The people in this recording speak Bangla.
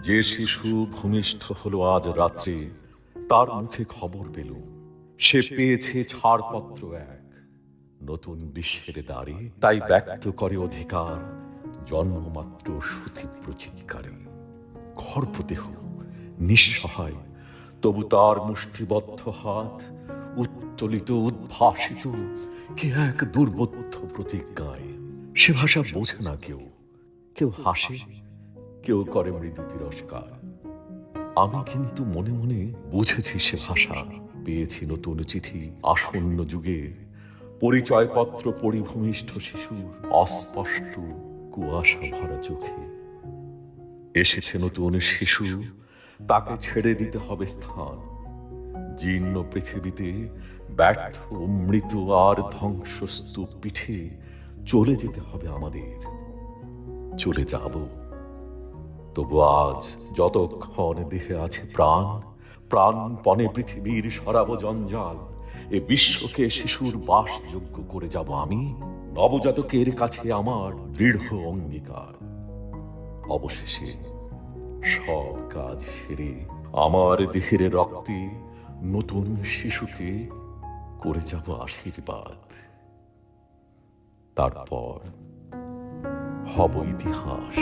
যে শিশু ভূমিষ্ঠ হলো আজ রাত্রে, তার মুখে খবর পেলুম সে পেয়েছে ছাড়পত্র এক নতুন বিশ্বের দ্বারে। তাই ব্যক্ত করে অধিকার জন্মমাত্র সুতীব্র চিৎকারে। গর্ভদেহ নিঃসহায়, তবু তার মুষ্টিবদ্ধ হাত উত্তোলিত উদ্ভাসিত কে এক দুর্বোধ্য প্রতিজ্ঞায়। সে ভাষা বোঝে না কেউ, কেউ হাসে, কেউ করে মৃদু তিরস্কার। আমি কিন্তু মনে মনে বুঝেছি সে ভাষা। পেয়েছি নতুন চিঠি আসন্ন যুগে, পরিচয়পত্র পরিভূমিষ্ঠ শিশুর অস্পষ্ট কুয়াশা ভরা চোখে। এসেছে নতুন শিশু, তাকে ছেড়ে দিতে হবে স্থান। জীর্ণ পৃথিবীতে ব্যর্থ মৃত আর ধ্বংসস্তূপ পিঠে চলে যেতে হবে আমাদের। চলে যাব, তবু আজ যতক্ষণ দেহে আছে প্রাণ, প্রাণপণে পৃথিবীর সরাব জঞ্জাল। এ বিশ্বকে শিশুর বাসযোগ্য করে যাব আমি। নবজাতকের কাছে আমার দৃঢ় অঙ্গীকার। অবশেষে সব কাজ সেরে আমার দেহের রক্তে নতুন শিশুকে করে যাব আশীর্বাদ। তারপর হব ইতিহাস।